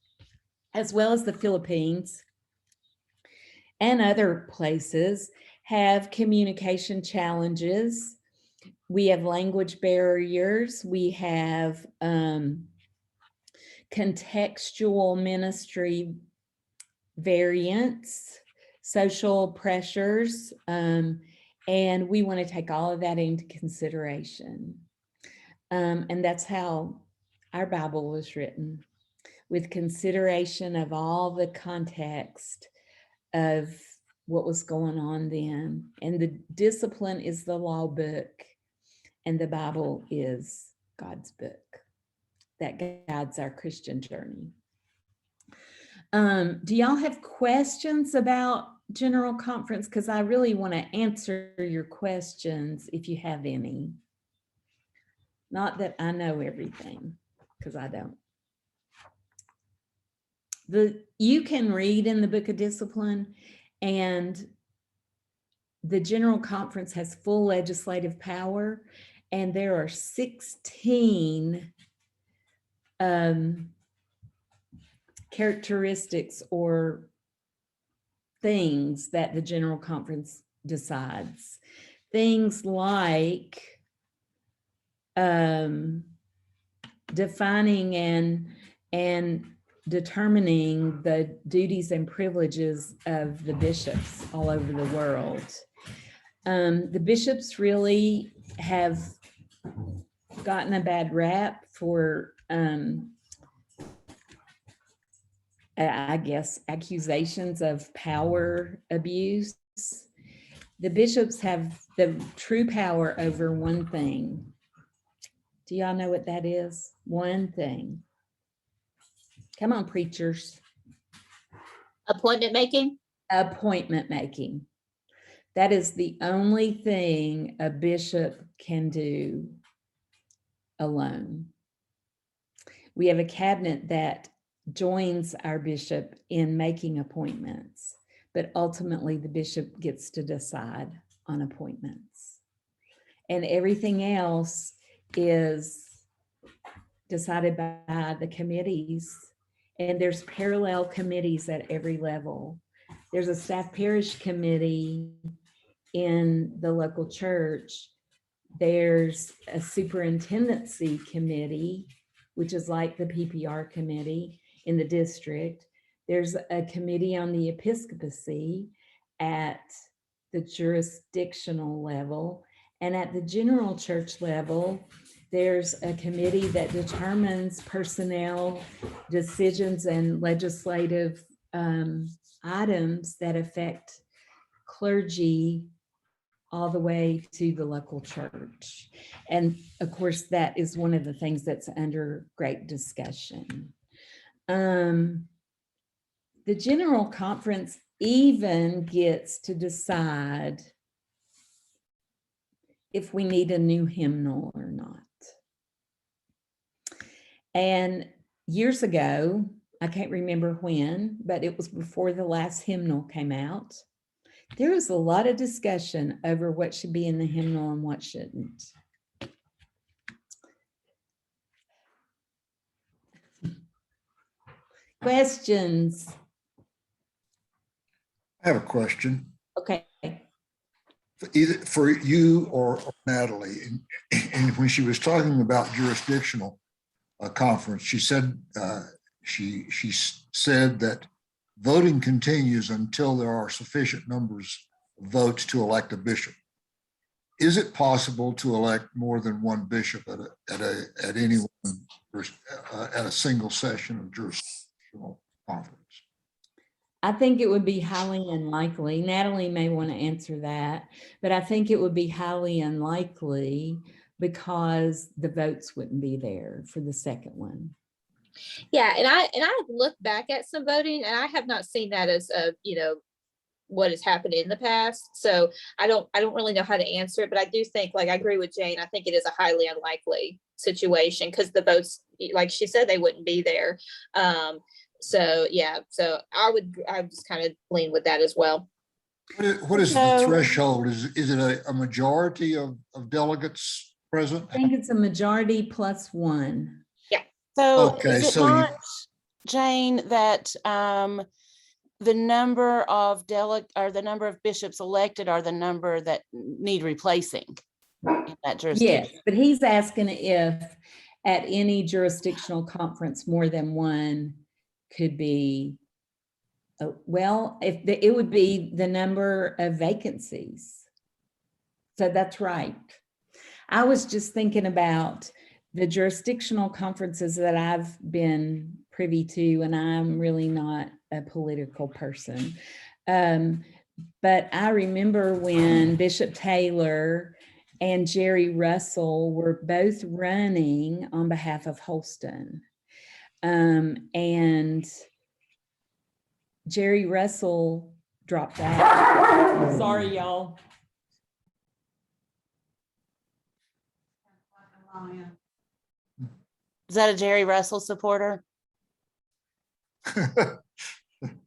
as well as the Philippines and other places, have communication challenges. We have language barriers. We have contextual ministry variants, social pressures, and we want to take all of that into consideration. And that's how our Bible was written, with consideration of all the context of what was going on then. And the discipline is the law book, and the Bible is God's book that guides our Christian journey. Do y'all have questions about General Conference? Because I really want to answer your questions if you have any. Not that I know everything, because I don't. You can read in the Book of Discipline, and the General Conference has full legislative power, and there are 16 characteristics or things that the General Conference decides. Things like defining and determining the duties and privileges of the bishops all over the world. The bishops really have gotten a bad rap for, I guess, accusations of power abuse. The bishops have the true power over one thing. Do y'all know what that is? One thing. Come on, preachers. Appointment making? Appointment making. That is the only thing a bishop can do alone. We have a cabinet that joins our bishop in making appointments, but ultimately the bishop gets to decide on appointments. And everything else is decided by the committees. And there's parallel committees at every level. There's a staff parish committee in the local church. There's a superintendency committee, which is like the PPR committee in the district. There's a committee on the episcopacy at the jurisdictional level. And at the general church level, there's a committee that determines personnel decisions and legislative items that affect clergy all the way to the local church. And of course, that is one of the things that's under great discussion. The General Conference even gets to decide if we need a new hymnal or not. And years ago, I can't remember when, but it was before the last hymnal came out. There was a lot of discussion over what should be in the hymnal and what shouldn't. Questions? I have a question, Okay. either for you or Natalie. And when she was talking about jurisdictional conference, she said she said that voting continues until there are sufficient numbers of votes to elect a bishop. Is it possible to elect more than one bishop at any one at a single session of jurisdictional conference? I think it would be highly unlikely. Natalie may want to answer that, but I think it would be highly unlikely because the votes wouldn't be there for the second one. Yeah, and I've looked back at some voting, and I have not seen that as a what has happened in the past. So I don't really know how to answer it, but I do think, like, I agree with Jane. I think it is a highly unlikely situation because the votes, like she said, they wouldn't be there. So yeah, so I would just kind of lean with that as well. What is the So- threshold? Is it a majority of delegates present? I think it's a majority plus one. So Okay, is it so you- not, Jane, that the number of the number of bishops elected are the number that need replacing in that jurisdiction? Yes, but he's asking if at any jurisdictional conference, more than one could be, well, it would be the number of vacancies. So that's right. I was just thinking about the jurisdictional conferences that I've been privy to, and I'm really not a political person. But I remember when Bishop Taylor and Jerry Russell were both running on behalf of Holston. And Jerry Russell dropped out. Sorry, y'all. Is that a Jerry Russell supporter?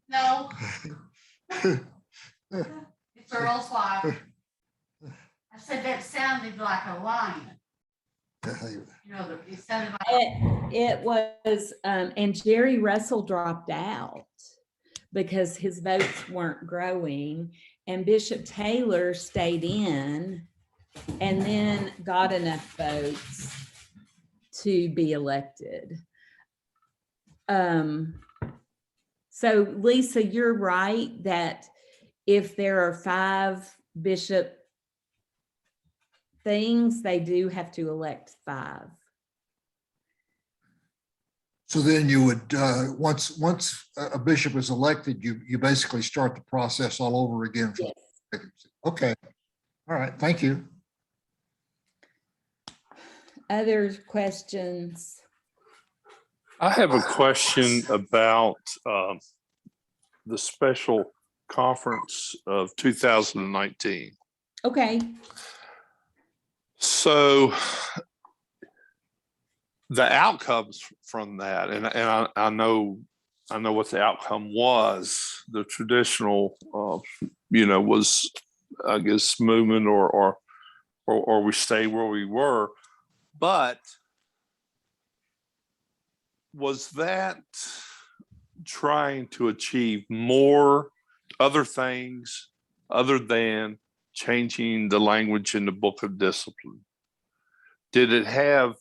No, it's Earl's wife. I said that sounded like a lion. You know, it sounded like. It was, and Jerry Russell dropped out because his votes weren't growing, and Bishop Taylor stayed in and then got enough votes to be elected. So Lisa, you're right that if there are 5 bishop things, they do have to elect 5. So then you would, once a bishop is elected, you basically start the process all over again. For Yes. Okay. All right. Thank you. Other questions? I have a question about the special conference of 2019. Okay. So the outcomes from that, and I know what the outcome was. The traditional, was, I guess, movement or we stay where we were, but was that trying to achieve more other things other than changing the language in the book of discipline? Did it have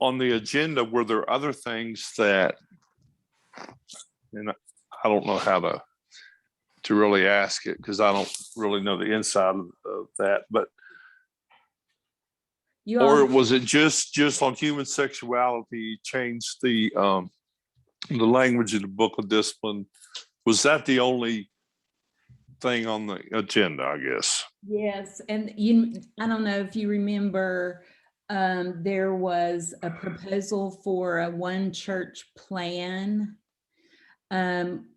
on the agenda, were there other things that, and I don't know how to really ask it because I don't really know the inside of that, but or was it just on human sexuality, changed the language in the book of discipline? Was that the only thing on the agenda, I guess? Yes, and I don't know if you remember, there was a proposal for a one church plan,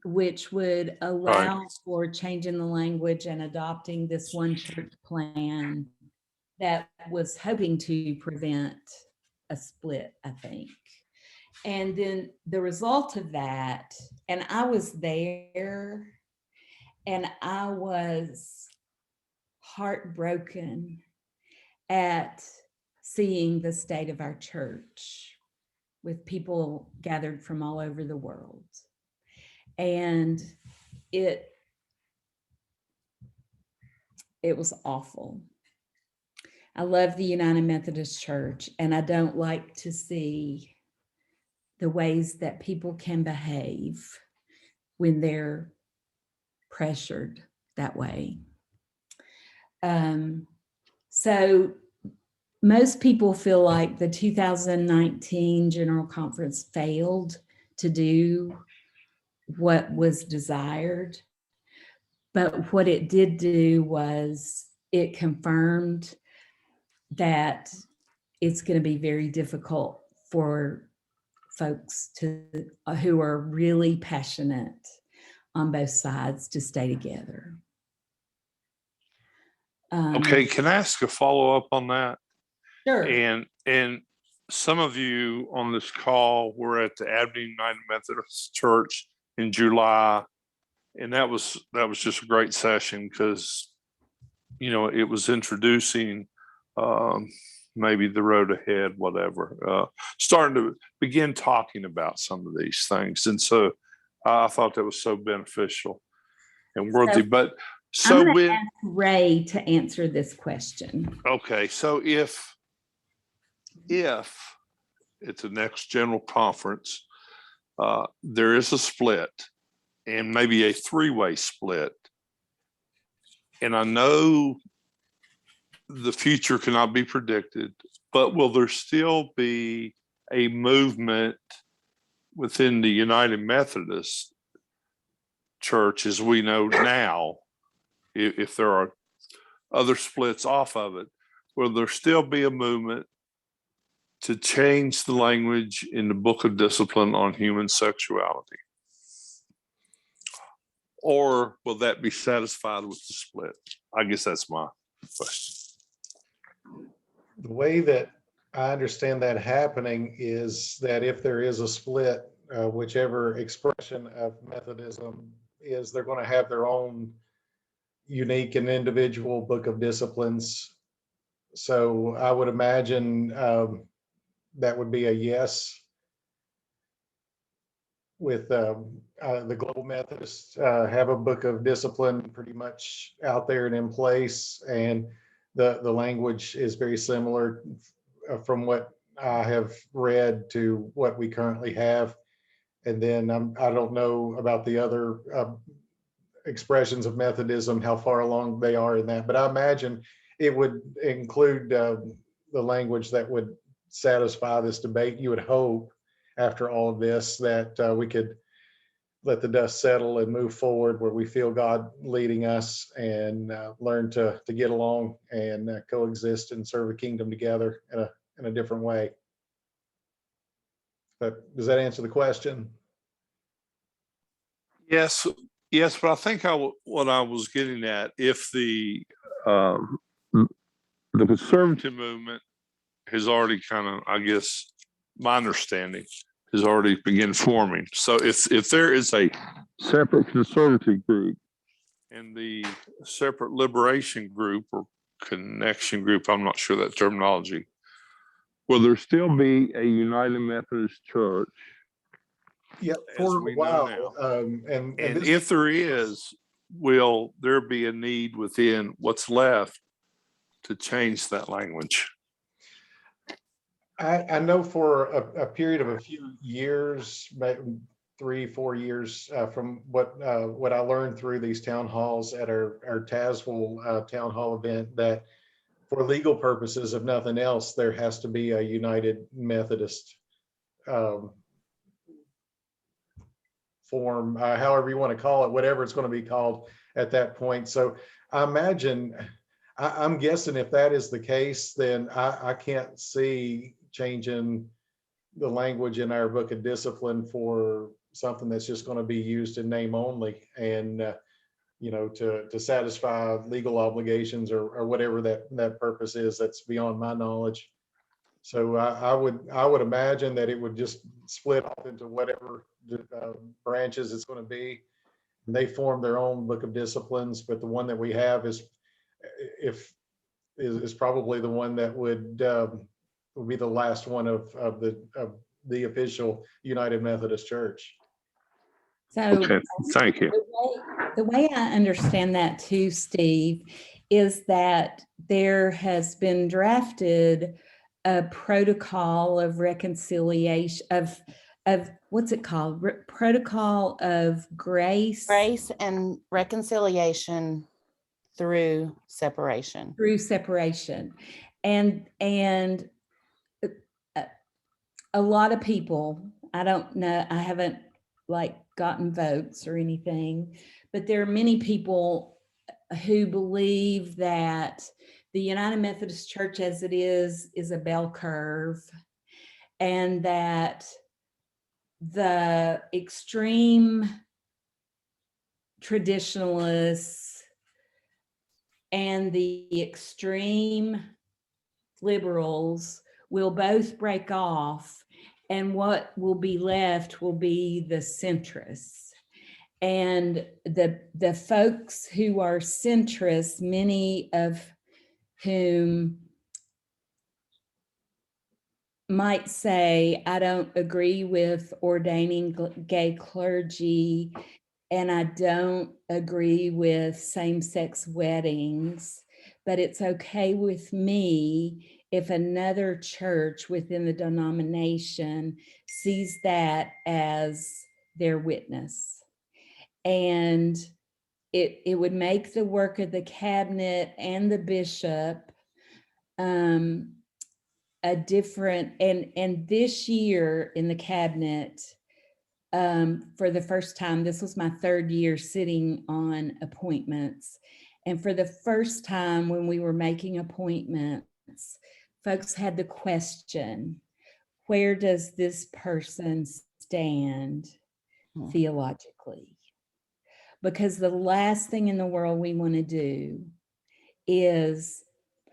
which would allow for changing the language and adopting this one church plan that was hoping to prevent a split, I think. And then the result of that, and I was there, and I was heartbroken at seeing the state of our church with people gathered from all over the world. And it was awful. I love the United Methodist Church, and I don't like to see the ways that people can behave when they're pressured that way. So most people feel like the 2019 General Conference failed to do what was desired. But what it did do was it confirmed that it's going to be very difficult for folks who are really passionate on both sides to stay together. Okay, can I ask a follow-up on that? Sure. And some of you on this call were at the Avenue United Methodist Church in July, and that was just a great session because, you know, it was introducing maybe the road ahead, whatever, starting to begin talking about some of these things. And so I thought that was so beneficial and worthy. But so I'm going to when ask Ray to answer this question. okay, so if it's the next general conference, there is a split and maybe a three-way split. And I know the future cannot be predicted, but will there still be a movement within the United Methodist Church as we know now, if there are other splits off of it, will there still be a movement to change the language in the Book of Discipline on human sexuality? Or will that be satisfied with the split? I guess that's my question. The way that I understand that happening is that if there is a split, whichever expression of Methodism is, they're going to have their own unique and individual book of disciplines. So I would imagine that would be a yes. With the Global Methodists have a book of discipline pretty much out there and in place, and the language is very similar from what I have read to what we currently have. And then I don't know about the other expressions of Methodism, how far along they are in that, but I imagine it would include the language that would satisfy this debate. You would hope after all of this that we could let the dust settle and move forward where we feel God leading us and learn to get along and coexist and serve the kingdom together in a different way. But does that answer the question? Yes, but I think what I was getting at, if the conservative movement has already kind of, I guess, my understanding has already begun forming. So if there is a separate conservative group and the separate liberation group or connection group, I'm not sure that terminology, will there still be a United Methodist Church? Yeah, for a while. And if there is, will there be a need within what's left to change that language? I know for a period of a few years, 3-4 years, from what I learned through these town halls at our Tazewell town hall event, that for legal purposes, if nothing else, there has to be a United Methodist form, however you want to call it, whatever it's going to be called at that point. So I imagine, I'm guessing if that is the case, then I can't see changing the language in our book of discipline for something that's just going to be used in name only, and to satisfy legal obligations or whatever that purpose is. That's beyond my knowledge. So I would imagine that it would just split off into whatever branches it's going to be, and they form their own book of disciplines. But the one that we have is probably the one that would be the last one of the official United Methodist Church. So okay, thank you. The way I understand that too, Steve, is that there has been drafted a protocol of reconciliation of what's it called? Protocol of grace. Grace and reconciliation through separation. Through separation. And a lot of people, I don't know, I haven't gotten votes or anything, but there are many people who believe that the United Methodist Church as it is a bell curve, and that the extreme traditionalists and the extreme liberals will both break off, and what will be left will be the centrists. And the folks who are centrists, many of whom might say, I don't agree with ordaining gay clergy, and I don't agree with same-sex weddings, but it's okay with me if another church within the denomination sees that as their witness. And it would make the work of the cabinet and the bishop a different, and this year in the cabinet, for the first time, this was my third year sitting on appointments. And for the first time when we were making appointments, folks had the question, where does this person stand theologically? Because the last thing in the world we want to do is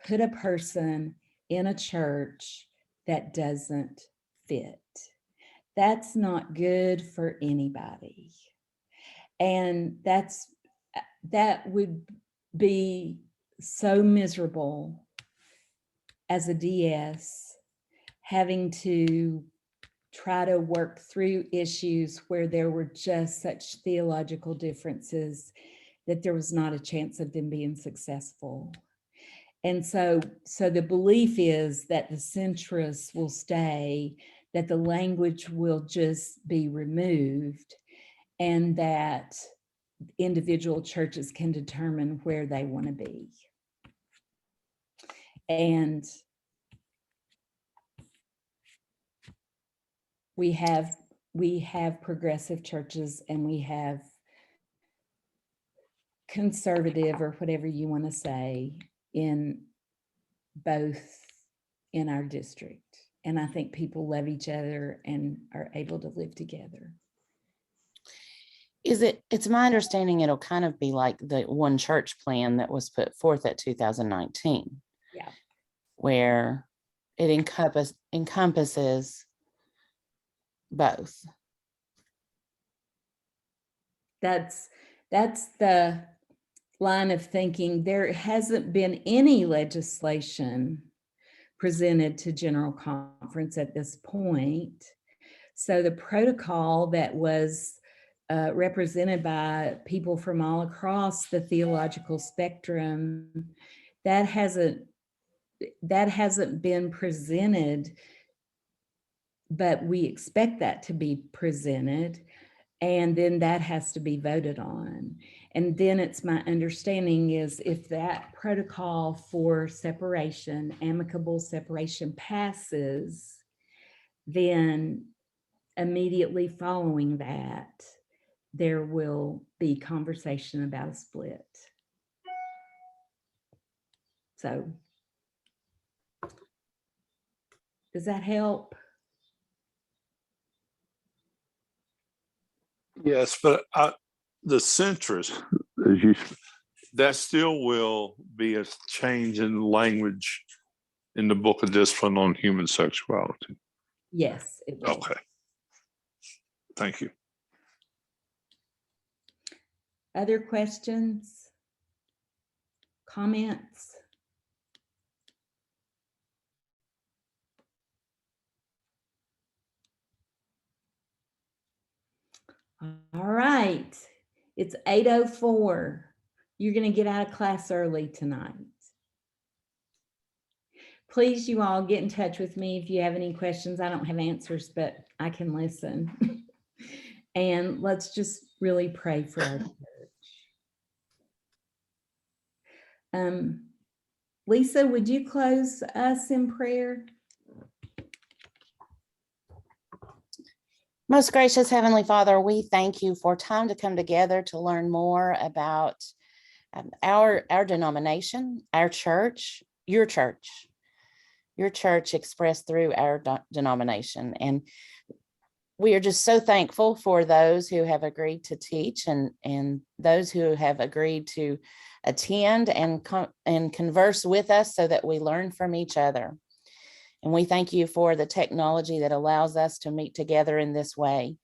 put a person in a church that doesn't fit. That's not good for anybody. And that would be so miserable as a DS, having to try to work through issues where there were just such theological differences that there was not a chance of them being successful. And so the belief is that the centrists will stay, that the language will just be removed, and that individual churches can determine where they want to be. And we have progressive churches, and we have conservative, or whatever you want to say, in both in our district. And I think people love each other and are able to live together. It's my understanding it'll kind of be like the one church plan that was put forth at 2019. Yeah. Where it encompasses both. That's the line of thinking. There hasn't been any legislation presented to General Conference at this point. So the protocol that was represented by people from all across the theological spectrum, that hasn't been presented, but we expect that to be presented, and then that has to be voted on. And then it's my understanding is if that protocol for separation, amicable separation, passes, then immediately following that, there will be conversation about a split. So, does that help? Yes, but the centrist, that still will be a change in language in the Book of Discipline on human sexuality. Yes, it will. Okay. Thank you. Other questions? Comments? All right, it's 8:04. You're going to get out of class early tonight. Please, you all get in touch with me if you have any questions. I don't have answers, but I can listen. And let's just really pray for our church. Lisa, would you close us in prayer? Most gracious Heavenly Father, we thank you for time to come together to learn more about our denomination, our church, your church expressed through our denomination. And we are just so thankful for those who have agreed to teach and those who have agreed to attend and converse with us so that we learn from each other. And we thank you for the technology that allows us to meet together in this way.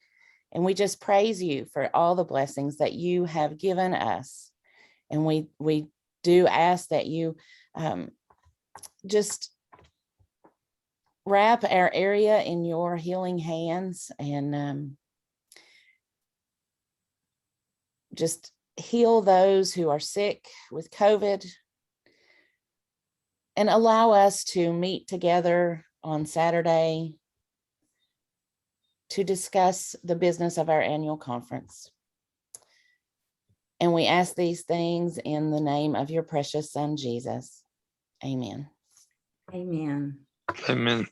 And we just praise you for all the blessings that you have given us. And we do ask that you just wrap our area in your healing hands and just heal those who are sick with COVID and allow us to meet together on Saturday to discuss the business of our annual conference. And we ask these things in the name of your precious Son, Jesus. Amen. Amen. Amen.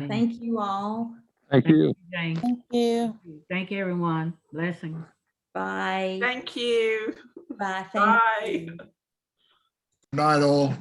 Thank you all. Thank you. Jane. Thank you. Thank you, everyone. Blessings. Bye. Thank you. Bye. Thank Bye. you. Good night, all.